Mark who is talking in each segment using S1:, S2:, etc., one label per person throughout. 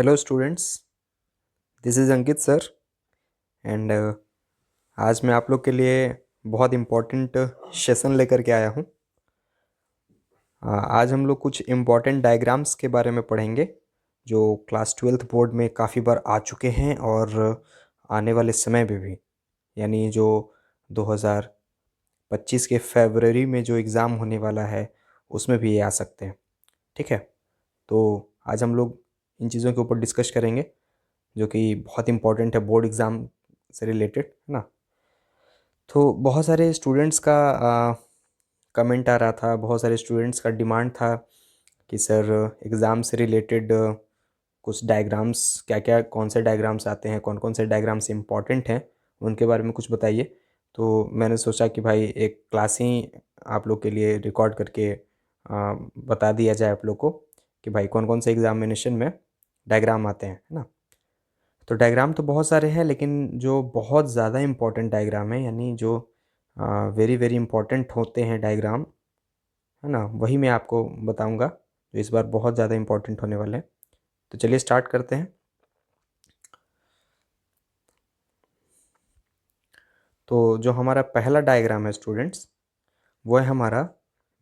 S1: Hello students, this is Ankit sir and आज मैं आप लोग के लिए बहुत इम्पोर्टेंट सेशन लेकर के आया हूँ। आज हम लोग कुछ इम्पोर्टेंट डायग्राम्स के बारे में पढ़ेंगे जो क्लास 12th बोर्ड में काफ़ी बार आ चुके हैं और आने वाले समय में भी, यानी जो 2025 के फरवरी में जो एग्ज़ाम होने वाला है उसमें भी ये आ सकते हैं। ठीक है, तो आज हम लोग इन चीज़ों के ऊपर डिस्कस करेंगे जो कि बहुत इम्पोर्टेंट है बोर्ड एग्ज़ाम से रिलेटेड, है ना। तो बहुत सारे स्टूडेंट्स का कमेंट आ रहा था, बहुत सारे स्टूडेंट्स का डिमांड था कि सर एग्ज़ाम से रिलेटेड कुछ डायग्राम्स, क्या क्या कौन से डायग्राम्स आते हैं, कौन कौन से डायग्राम्स इम्पॉर्टेंट हैं, उनके बारे में कुछ बताइए। तो मैंने सोचा कि भाई एक क्लास ही आप लोग के लिए रिकॉर्ड करके बता दिया जाए आप लोग को कि भाई कौन कौन से एग्ज़ामिनेशन में डायग्राम आते हैं, है ना। तो डायग्राम तो बहुत सारे हैं, लेकिन जो बहुत ज़्यादा इम्पोर्टेंट डायग्राम है, यानी जो वेरी वेरी इम्पोर्टेंट होते हैं डायग्राम, है ना, वही मैं आपको बताऊंगा जो इस बार बहुत ज़्यादा इम्पोर्टेंट होने वाले हैं। तो चलिए स्टार्ट करते हैं। तो जो हमारा पहला डायग्राम है स्टूडेंट्स, वो है हमारा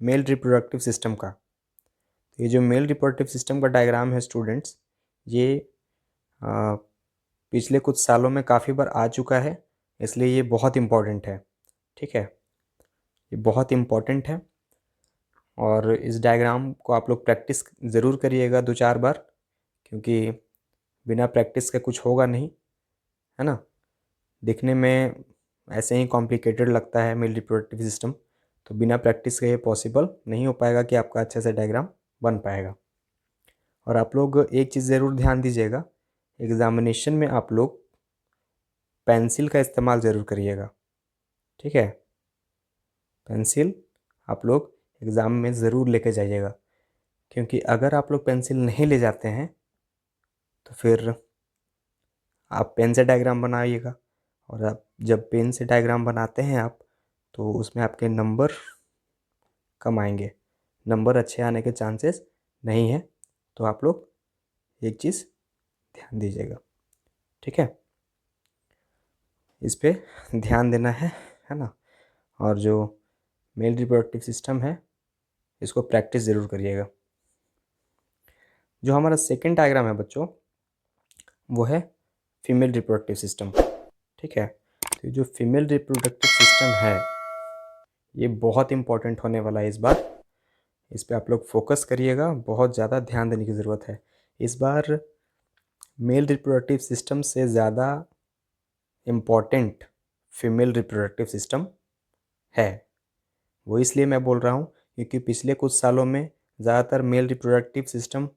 S1: मेल रिप्रोडक्टिव सिस्टम का। तो ये जो मेल रिप्रोडक्टिव सिस्टम का डायग्राम है स्टूडेंट्स, ये आ, पिछले कुछ सालों में काफ़ी बार आ चुका है, इसलिए ये बहुत इम्पोर्टेंट है। ठीक है, ये बहुत इम्पोर्टेंट है और इस डायग्राम को आप लोग प्रैक्टिस ज़रूर करिएगा 2-4 बार, क्योंकि बिना प्रैक्टिस के कुछ होगा नहीं, है ना। दिखने में ऐसे ही कॉम्प्लिकेटेड लगता है मेल रिप्रोडक्टिव सिस्टम, तो बिना प्रैक्टिस के ये पॉसिबल नहीं हो पाएगा कि आपका अच्छे से डायग्राम बन पाएगा। और आप लोग एक चीज़ ज़रूर ध्यान दीजिएगा, एग्ज़ामिनेशन में आप लोग पेंसिल का इस्तेमाल ज़रूर करिएगा। ठीक है, पेंसिल आप लोग एग्ज़ाम में ज़रूर लेके जाइएगा, क्योंकि अगर आप लोग पेंसिल नहीं ले जाते हैं तो फिर आप पेन से डायग्राम बनाइएगा, और आप जब पेन से डायग्राम बनाते हैं आप, तो उसमें आपके नंबर कम आएंगे, नंबर अच्छे आने के चांसेस नहीं है। तो आप लोग एक चीज़ ध्यान दीजिएगा, ठीक है, इस पे ध्यान देना है ना। और जो मेल रिप्रोडक्टिव सिस्टम है, इसको प्रैक्टिस ज़रूर करिएगा। जो हमारा सेकंड डायग्राम है बच्चों, वो है फीमेल रिप्रोडक्टिव सिस्टम। ठीक है, तो ये जो फीमेल रिप्रोडक्टिव सिस्टम है, ये बहुत इम्पोर्टेंट होने वाला है इस बार। इस पे आप लोग फोकस करिएगा, बहुत ज़्यादा ध्यान देने की ज़रूरत है। इस बार मेल रिप्रोडक्टिव सिस्टम से ज़्यादा इम्पॉर्टेंट फीमेल रिप्रोडक्टिव सिस्टम है। वो इसलिए मैं बोल रहा हूँ क्योंकि पिछले कुछ सालों में ज़्यादातर मेल रिप्रोडक्टिव सिस्टम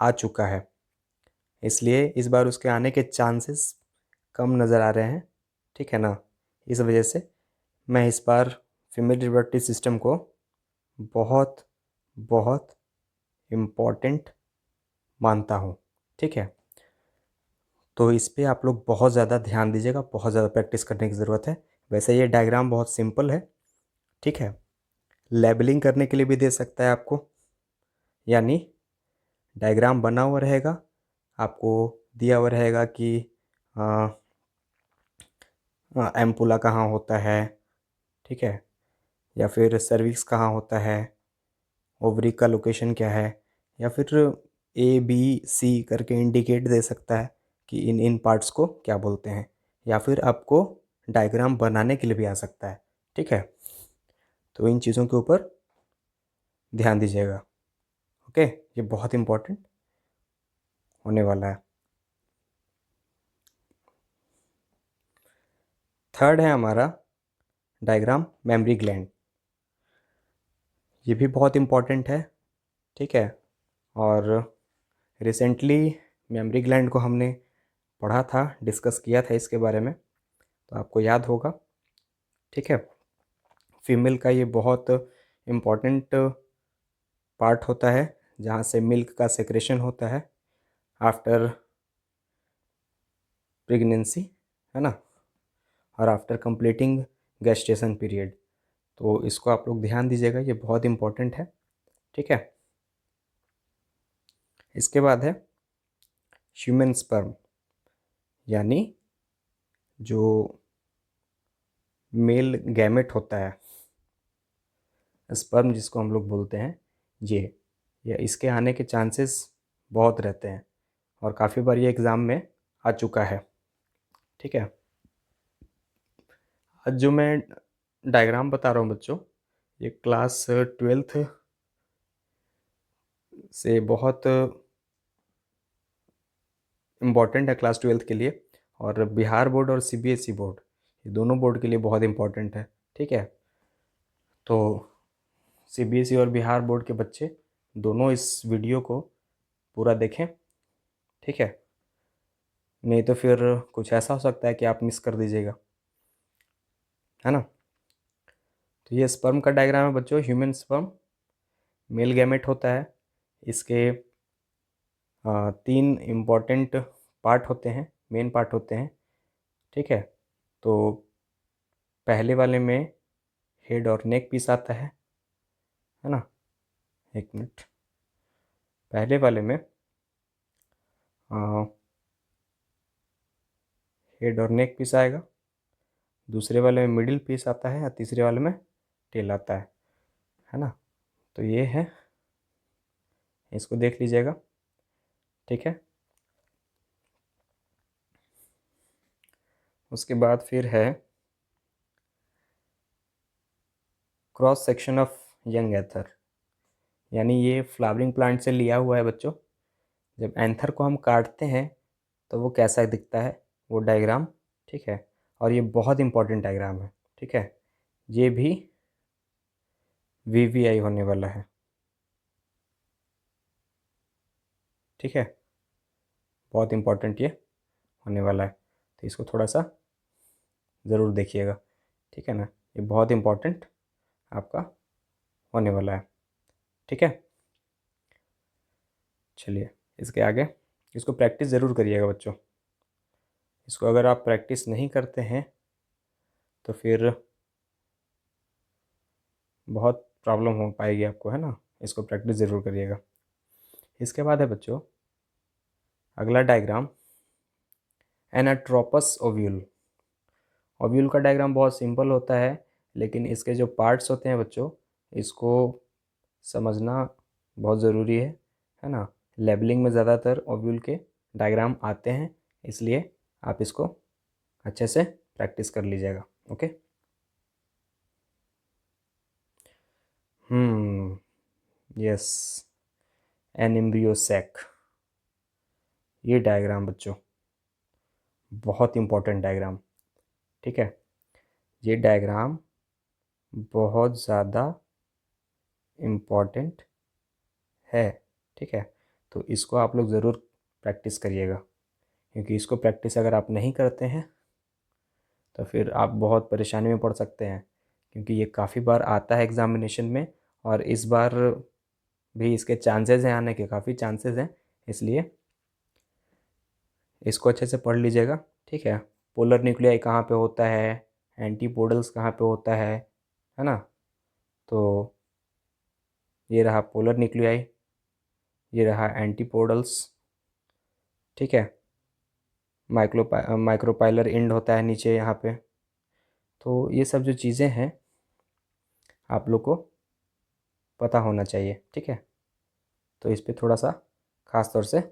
S1: आ चुका है, इसलिए इस बार उसके आने के चांसेस कम नज़र आ रहे हैं। ठीक है ना, इस वजह से मैं इस बार फीमेल रिप्रोडक्टिव सिस्टम को बहुत बहुत इम्पॉर्टेंट मानता हूँ। ठीक है, तो इस पे आप लोग बहुत ज़्यादा ध्यान दीजिएगा, बहुत ज़्यादा प्रैक्टिस करने की ज़रूरत है। वैसे ये डायग्राम बहुत सिंपल है, ठीक है, लेबलिंग करने के लिए भी दे सकता है आपको, यानी डायग्राम बना हुआ रहेगा, आपको दिया हुआ रहेगा कि एम्पुला कहाँ होता है, ठीक है, या फिर सर्विक्स कहाँ होता है, ओवरी का लोकेशन क्या है, या फिर ABC करके इंडिकेट दे सकता है कि इन इन पार्ट्स को क्या बोलते हैं, या फिर आपको डायग्राम बनाने के लिए भी आ सकता है। ठीक है, तो इन चीज़ों के ऊपर ध्यान दीजिएगा। ओके, ये बहुत इम्पोर्टेंट होने वाला है। थर्ड है हमारा डायग्राम मेमोरी ग्लैंड। ये भी बहुत इम्पोर्टेंट है, ठीक है, और रिसेंटली मेमोरी ग्लैंड को हमने पढ़ा था, डिस्कस किया था इसके बारे में, तो आपको याद होगा। ठीक है, फीमेल का ये बहुत इम्पॉर्टेंट पार्ट होता है जहाँ से मिल्क का सेक्रेशन होता है आफ्टर प्रेगनेंसी, है ना, और आफ्टर कंप्लीटिंग गेस्टेशन पीरियड। तो इसको आप लोग ध्यान दीजिएगा, ये बहुत इम्पोर्टेंट है। ठीक है, इसके बाद है ह्यूमन स्पर्म, यानी जो मेल गैमेट होता है, स्पर्म जिसको हम लोग बोलते हैं, ये या इसके आने के चांसेस बहुत रहते हैं और काफ़ी बार ये एग्ज़ाम में आ चुका है। ठीक है, आज जो मैं डायग्राम बता रहा हूँ बच्चों, ये क्लास 12th से बहुत इम्पॉर्टेंट है, क्लास 12th के लिए, और बिहार बोर्ड और सीबीएसई बोर्ड, ये दोनों बोर्ड के लिए बहुत इम्पॉर्टेंट है। ठीक है, तो सीबीएसई और बिहार बोर्ड के बच्चे दोनों इस वीडियो को पूरा देखें। ठीक है, नहीं तो फिर कुछ ऐसा हो सकता है कि आप मिस कर दीजिएगा, है ना। तो ये स्पर्म का डायग्राम है बच्चों। ह्यूमन स्पर्म मेल गैमेट होता है। इसके 3 इम्पॉर्टेंट पार्ट होते हैं, मेन पार्ट होते हैं। ठीक है, तो पहले वाले में हेड और नेक पीस आता है ना। एक मिनट, पहले वाले में हेड और नेक पीस आएगा, दूसरे वाले में मिडिल पीस आता है और तीसरे वाले में टेल आता है ना। तो ये है, इसको देख लीजिएगा। ठीक है, उसके बाद फिर है क्रॉस सेक्शन ऑफ यंग एथर, यानी ये फ्लावरिंग प्लांट से लिया हुआ है बच्चों। जब एंथर को हम काटते हैं तो वो कैसा दिखता है, वो डायग्राम। ठीक है, और ये बहुत इंपॉर्टेंट डायग्राम है। ठीक है, ये भी वीवीआई होने वाला है। ठीक है, बहुत इंपॉर्टेंट ये होने वाला है, तो इसको थोड़ा सा ज़रूर देखिएगा। ठीक है ना, ये बहुत इंपॉर्टेंट आपका होने वाला है। ठीक है, चलिए इसके आगे, इसको प्रैक्टिस ज़रूर करिएगा बच्चों। इसको अगर आप प्रैक्टिस नहीं करते हैं तो फिर बहुत प्रॉब्लम हो पाएगी आपको, है ना। इसको प्रैक्टिस ज़रूर करिएगा। इसके बाद है बच्चों अगला डायग्राम, एनाट्रोपस ओव्यूल। ओव्यूल का डायग्राम बहुत सिंपल होता है, लेकिन इसके जो पार्ट्स होते हैं बच्चों, इसको समझना बहुत ज़रूरी है ना। लेबलिंग में ज़्यादातर ओव्यूल के डायग्राम आते हैं, इसलिए आप इसको अच्छे से प्रैक्टिस कर लीजिएगा। Okay, yes, an embryo sac, ये डायग्राम बच्चों बहुत इम्पोर्टेंट डायग्राम। ठीक है, ये डायग्राम बहुत ज़्यादा इम्पॉर्टेंट है। ठीक है, तो इसको आप लोग ज़रूर प्रैक्टिस करिएगा, क्योंकि इसको प्रैक्टिस अगर आप नहीं करते हैं तो फिर आप बहुत परेशानी में पड़ सकते हैं, क्योंकि ये काफ़ी बार आता है एग्ज़ामिनेशन में, और इस बार भी इसके चांसेस हैं, आने के काफ़ी चांसेस हैं, इसलिए इसको अच्छे से पढ़ लीजिएगा। ठीक है, पोलर न्यूक्लियाई कहाँ पे होता है, एंटीपोडल्स कहाँ पे होता है ना। तो ये रहा पोलर न्यूक्लियाई, ये रहा एंटीपोडल्स। ठीक है, माइक्रोपाइलर एंड होता है नीचे यहाँ पे। तो ये सब जो चीज़ें हैं आप लोग को पता होना चाहिए। ठीक है, तो इस पे थोड़ा सा ख़ास तौर से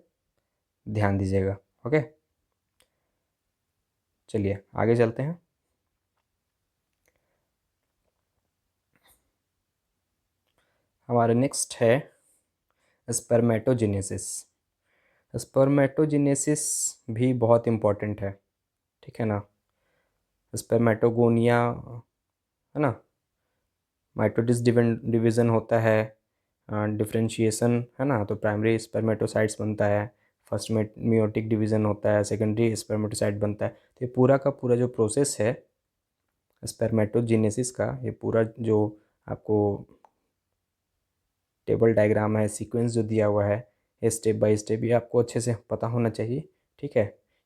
S1: ध्यान दीजिएगा। ओके, चलिए आगे चलते हैं। हमारे नेक्स्ट है स्पर्मेटोजेनेसिस। स्पर्मेटोजेनेसिस भी बहुत इम्पॉर्टेंट है। ठीक है ना, स्पर्मेटोगोनिया, है ना, माइटोटिस डिवीज़न होता है, डिफरेंशिएशन, है ना, तो प्राइमरी स्पर्मेटोसाइट्स बनता है, फर्स्ट मियोटिक डिवीज़न होता है, सेकेंडरी स्पर्मेटोसाइट बनता है। तो ये पूरा का पूरा जो प्रोसेस है स्पर्मेटोजेनेसिस का, ये पूरा जो आपको टेबल डायग्राम है, सीक्वेंस जो दिया हुआ है, ये स्टेप बाय स्टेप ये आपको अच्छे से पता होना चाहिए। ठीक है,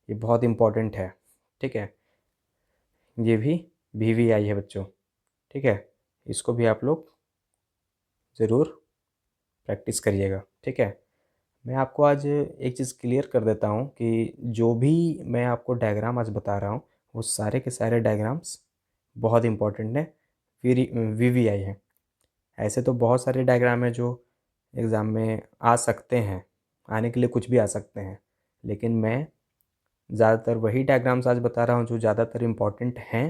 S1: ये बहुत इम्पॉर्टेंट है। ठीक है, ये भी वीवीआई है बच्चों। ठीक है, इसको भी आप लोग ज़रूर प्रैक्टिस करिएगा। ठीक है, मैं आपको आज एक चीज़ क्लियर कर देता हूँ कि जो भी मैं आपको डायग्राम आज बता रहा हूँ वो सारे के सारे डायग्राम्स बहुत इम्पोर्टेंट हैं, वीवीआई हैं। ऐसे तो बहुत सारे डायग्राम हैं जो एग्ज़ाम में आ सकते हैं, आने के लिए कुछ भी आ सकते हैं, लेकिन मैं ज़्यादातर वही डायग्राम्स आज बता रहा हूँ जो ज़्यादातर इम्पोर्टेंट हैं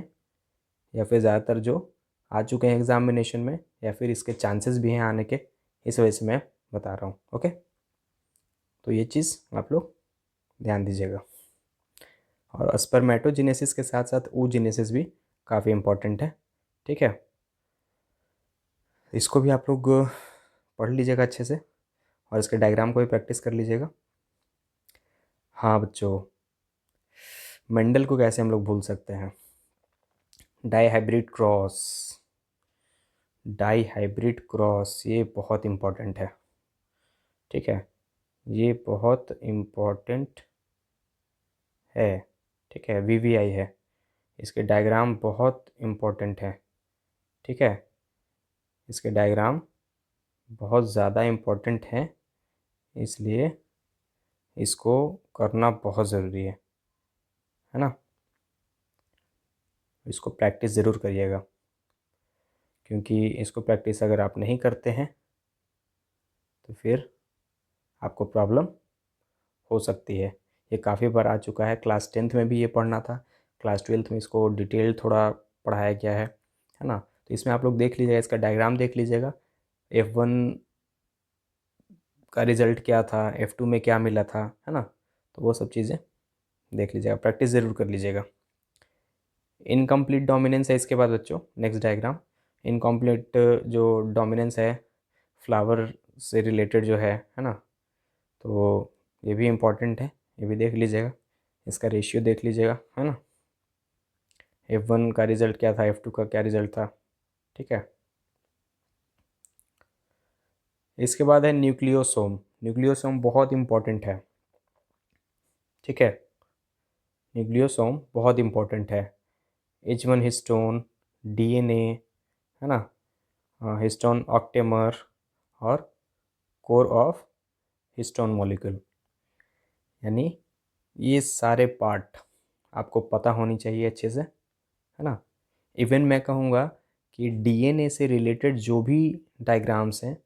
S1: या फिर ज़्यादातर जो आ चुके हैं एग्ज़ामिनेशन में या फिर इसके चांसेस भी हैं आने के, इस वजह से मैं बता रहा हूँ। ओके, तो ये चीज़ आप लोग ध्यान दीजिएगा। और स्पर्मेटोजेनेसिस के साथ साथ oogenesis भी काफ़ी इम्पोर्टेंट है, ठीक है। इसको भी आप लोग पढ़ लीजिएगा अच्छे से और इसके डायग्राम को भी प्रैक्टिस कर लीजिएगा। हाँ बच्चों, मेंडल को कैसे हम लोग भूल सकते हैं। डाई हाइब्रिड क्रॉस ये बहुत इम्पोर्टेंट है, ठीक है, ये बहुत इम्पोर्टेंट है, ठीक है, वीवीआई है, इसके डायग्राम बहुत इम्पोर्टेंट है, ठीक है, इसके डायग्राम बहुत ज़्यादा इम्पोर्टेंट हैं, इसलिए इसको करना बहुत ज़रूरी है ना। इसको प्रैक्टिस ज़रूर करिएगा, क्योंकि इसको प्रैक्टिस अगर आप नहीं करते हैं तो फिर आपको प्रॉब्लम हो सकती है। ये काफ़ी बार आ चुका है, क्लास 10th में भी ये पढ़ना था, क्लास 12th में इसको डिटेल थोड़ा पढ़ाया गया है ना। तो इसमें आप लोग देख लीजिएगा, इसका डायग्राम देख लीजिएगा, F1 का रिज़ल्ट क्या था, F2 में क्या मिला था, है ना। तो वो सब चीज़ें देख लीजिएगा, प्रैक्टिस ज़रूर कर लीजिएगा। इनकम्प्लीट डोमिनेंस है इसके बाद बच्चों, नेक्स्ट डायग्राम। इनकम्प्लीट जो डोमिनेंस है फ्लावर से रिलेटेड जो है ना, तो ये भी इम्पॉर्टेंट है, ये भी देख लीजिएगा, इसका रेशियो देख लीजिएगा, है ना। F1 का रिज़ल्ट क्या था, F2 का क्या रिज़ल्ट था, ठीक है। इसके बाद है न्यूक्लियोसोम। न्यूक्लियोसोम बहुत इम्पॉर्टेंट है, ठीक है, न्यूक्लियोसोम बहुत इम्पॉर्टेंट है। H1 हिस्टोन, DNA, है ना, हिस्टोन ऑक्टेमर और कोर ऑफ हिस्टोन मॉलिक्यूल, यानी ये सारे पार्ट आपको पता होनी चाहिए अच्छे से, है ना। इवन मैं कहूँगा कि DNA से रिलेटेड जो भी डायग्राम्स हैं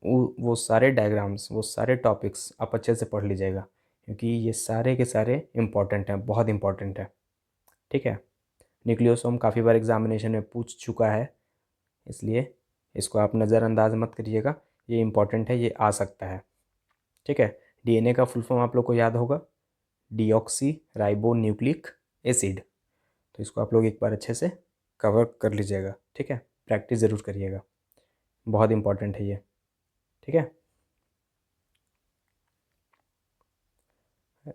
S1: वो सारे डायग्राम्स, वो सारे टॉपिक्स आप अच्छे से पढ़ लीजिएगा, क्योंकि ये सारे के सारे इम्पॉर्टेंट हैं, बहुत इम्पॉर्टेंट है, ठीक है। न्यूक्लियोसोम काफ़ी बार एग्जामिनेशन में पूछ चुका है, इसलिए इसको आप नज़रअंदाज मत करिएगा, ये इम्पॉर्टेंट है, ये आ सकता है, ठीक है। DNA का फुल फॉर्म आप लोग को याद होगा, डीऑक्सी राइबो न्यूक्लिक एसिड। तो इसको आप लोग एक बार अच्छे से कवर कर लीजिएगा, ठीक है, प्रैक्टिस ज़रूर करिएगा, बहुत इम्पॉर्टेंट है ये, ठीक है।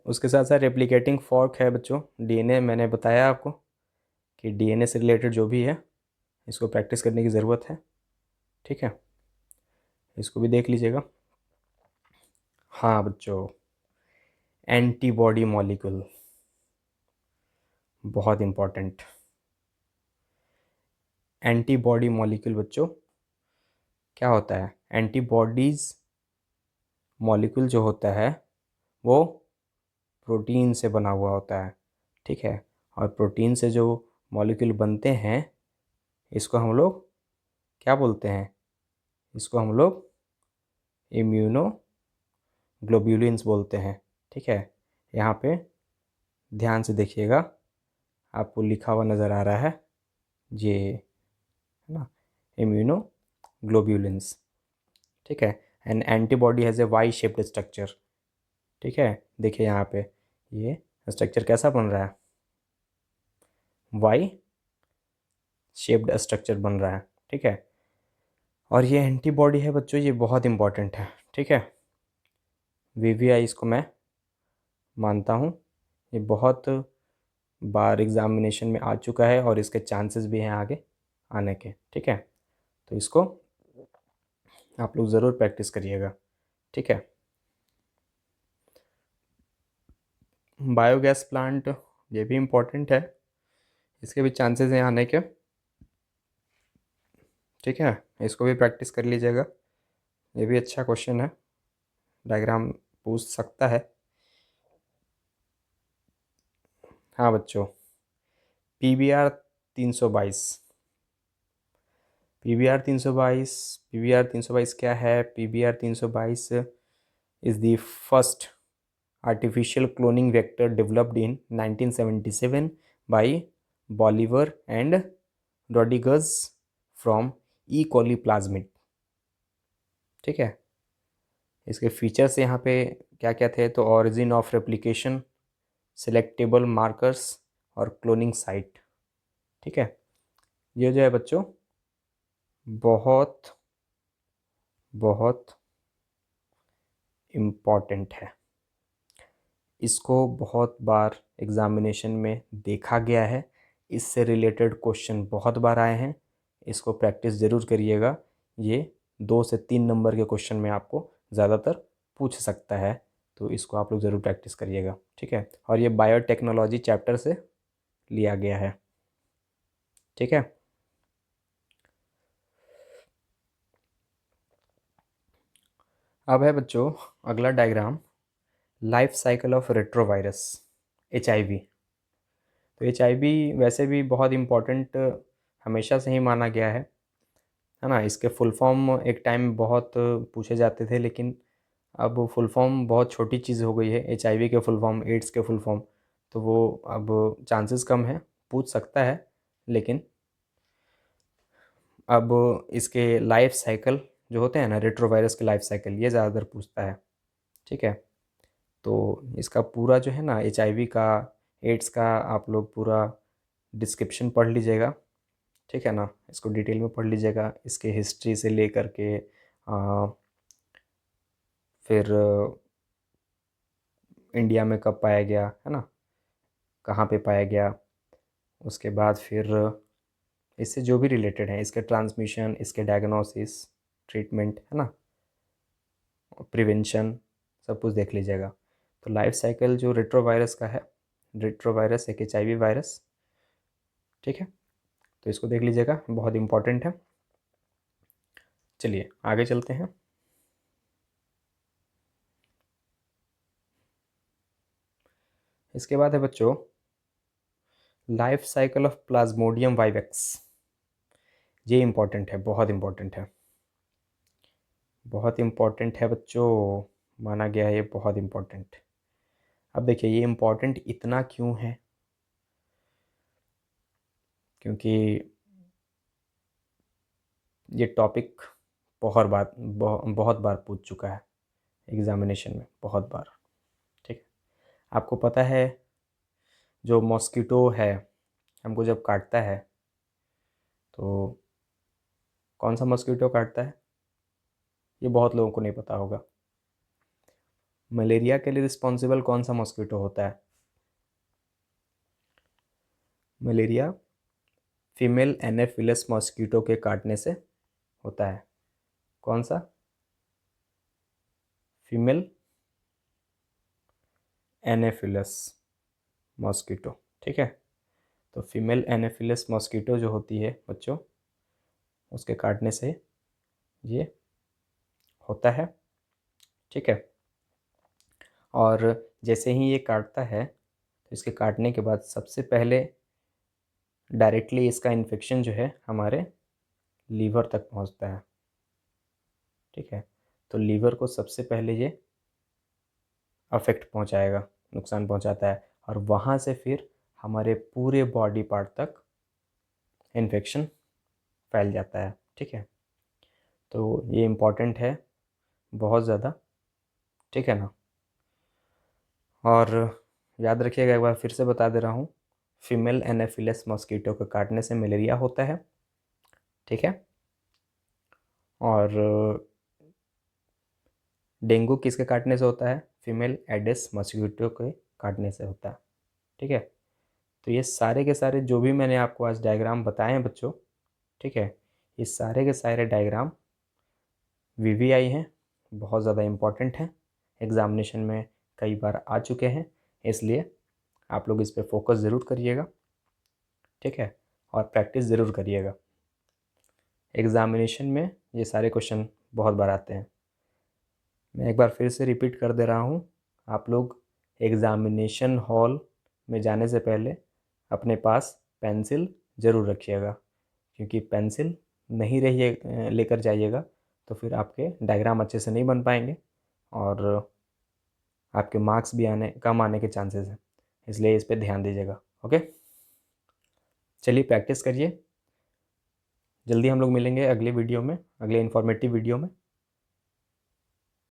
S1: उसके साथ साथ रेप्लिकेटिंग फॉर्क है बच्चों। DNA मैंने बताया आपको कि DNA से रिलेटेड जो भी है इसको प्रैक्टिस करने की ज़रूरत है, ठीक है, इसको भी देख लीजिएगा। हाँ बच्चों, एंटीबॉडी मॉलिक्यूल बहुत इम्पॉर्टेंट। एंटीबॉडी मॉलिक्यूल बच्चों क्या होता है, एंटीबॉडीज़ मॉलिक्यूल जो होता है वो प्रोटीन से बना हुआ होता है, ठीक है, और प्रोटीन से जो मॉलिक्यूल बनते हैं इसको हम लोग क्या बोलते हैं, इसको हम लोग इम्यूनो ग्लोब्यूलिन्स बोलते हैं, ठीक है। यहाँ पे ध्यान से देखिएगा, आपको लिखा हुआ नज़र आ रहा है ये, है ना, इम्यूनो ग्लोब्यूलिन्स, ठीक है। And antibody has a Y shaped structure, ठीक है, देखिए यहाँ पे ये स्ट्रक्चर कैसा बन रहा है, वाई शेप्ड स्ट्रक्चर बन रहा है, ठीक है। और ये एंटीबॉडी है बच्चों, ये बहुत इंपॉर्टेंट है, ठीक है। वीवीआई इसको मैं मानता हूँ, ये बहुत बार एग्ज़ामिनेशन में आ चुका है और इसके चांसेस भी हैं आगे आने के, ठीक है। तो इसको आप लोग ज़रूर प्रैक्टिस करिएगा, ठीक है। बायोगैस प्लांट ये भी इम्पोर्टेंट है, इसके भी चांसेस हैं आने के, ठीक है, इसको भी प्रैक्टिस कर लीजिएगा, ये भी अच्छा क्वेश्चन है, डायग्राम पूछ सकता है। हाँ बच्चों, PBR 322, PBR 322, PBR 322 क्या है? PBR 322 is the first artificial cloning vector developed in 1977 by Bolivar and Rodriguez from E. coli plasmid। ठीक है, इसके फीचर्स यहाँ पे क्या क्या थे? तो origin of replication, selectable markers और क्लोनिंग साइट। ठीक है, ये जो है बच्चों बहुत बहुत इम्पॉर्टेंट है। इसको बहुत बार एग्ज़ामिनेशन में देखा गया है, इससे रिलेटेड क्वेश्चन बहुत बार आए हैं। इसको प्रैक्टिस ज़रूर करिएगा, ये 2 से 3 नंबर के क्वेश्चन में आपको ज़्यादातर पूछ सकता है, तो इसको आप लोग ज़रूर प्रैक्टिस करिएगा। ठीक है, और ये बायोटेक्नोलॉजी चैप्टर से लिया गया है। ठीक है, अब है बच्चों अगला diagram, life cycle of retrovirus, HIV। तो HIV वैसे भी बहुत इम्पॉर्टेंट हमेशा से ही माना गया है ना। इसके फुल फॉर्म एक टाइम बहुत पूछे जाते थे, लेकिन अब फुल फॉर्म बहुत छोटी चीज़ हो गई है। HIV के फुल फॉर्म, एड्स के फुल फॉर्म, तो वो अब चांसेस कम है, पूछ सकता है, लेकिन अब इसके लाइफ साइकिल जो होते हैं ना, रेट्रोवायरस के लाइफ साइकिल, ये ज़्यादातर पूछता है। ठीक है, तो इसका पूरा जो है ना HIV का, एड्स का, आप लोग पूरा डिस्क्रिप्शन पढ़ लीजिएगा। ठीक है ना, इसको डिटेल में पढ़ लीजिएगा, इसके हिस्ट्री से लेकर के फिर इंडिया में कब पाया गया है ना, कहाँ पे पाया गया, उसके बाद फिर इससे जो भी रिलेटेड है, इसके ट्रांसमिशन, इसके डायग्नोसिस, ट्रीटमेंट है ना, प्रिवेंशन, सब कुछ देख लीजिएगा। तो लाइफ साइकिल जो रेट्रोवायरस का है, रेट्रोवायरस एक HIV वायरस। ठीक है, तो इसको देख लीजिएगा, बहुत इम्पॉर्टेंट है। चलिए आगे चलते हैं। इसके बाद है बच्चों life cycle of Plasmodium vivax. ये इम्पॉर्टेंट है, बहुत इम्पॉर्टेंट है, बहुत इम्पॉर्टेंट है बच्चों, माना गया है ये बहुत इम्पॉर्टेंट। अब देखिए ये इम्पॉर्टेंट इतना क्यों है, क्योंकि ये टॉपिक बहुत बार पूछ चुका है एग्ज़ामिनेशन में, बहुत बार। ठीक है, आपको पता है जो मॉस्किटो है हमको जब काटता है, तो कौन सा मॉस्किटो काटता है? ये बहुत लोगों को नहीं पता होगा। मलेरिया के लिए रिस्पॉन्सिबल कौन सा मॉस्किटो होता है? मलेरिया फीमेल एनाफिलस मॉस्किटो के काटने से होता है। कौन सा? Female Anopheles mosquito. ठीक है, तो फीमेल एनाफिलस मॉस्किटो जो होती है बच्चों, उसके काटने से ये होता है। ठीक है, और जैसे ही ये काटता है, तो इसके काटने के बाद सबसे पहले डायरेक्टली इसका इन्फेक्शन जो है हमारे लीवर तक पहुंचता है। ठीक है, तो लीवर को सबसे पहले ये अफेक्ट पहुंचाएगा, नुकसान पहुंचाता है, और वहाँ से फिर हमारे पूरे बॉडी पार्ट तक इन्फेक्शन फैल जाता है। ठीक है, तो ये इम्पॉर्टेंट है बहुत ज़्यादा। ठीक है ना, और याद रखिएगा, एक बार फिर से बता दे रहा हूँ, फीमेल एनाफिलस मॉस्किटो को काटने से मलेरिया होता है। ठीक है, और डेंगू किसके काटने से होता है? फीमेल एडिस मॉस्किटो के काटने से होता है। ठीक है, तो ये सारे के सारे जो भी मैंने आपको आज डायग्राम बताए हैं बच्चों, ठीक है, ये सारे के सारे डायग्राम VVI हैं, बहुत ज़्यादा इम्पॉर्टेंट हैं, एग्ज़ामिनेशन में कई बार आ चुके हैं, इसलिए आप लोग इस पर फोकस ज़रूर करिएगा। ठीक है, और प्रैक्टिस ज़रूर करिएगा। एग्ज़ामिनेशन में ये सारे क्वेश्चन बहुत बार आते हैं। मैं एक बार फिर से रिपीट कर दे रहा हूँ, आप लोग एग्ज़ामिनेशन हॉल में जाने से पहले अपने पास पेंसिल ज़रूर रखिएगा, क्योंकि पेंसिल नहीं रहिए लेकर जाइएगा तो फिर आपके डायग्राम अच्छे से नहीं बन पाएंगे और आपके मार्क्स भी कम आने के चांसेस हैं, इसलिए इस पर ध्यान दीजिएगा। ओके, चलिए प्रैक्टिस करिए। जल्दी हम लोग मिलेंगे अगले वीडियो में, अगले इन्फॉर्मेटिव वीडियो में।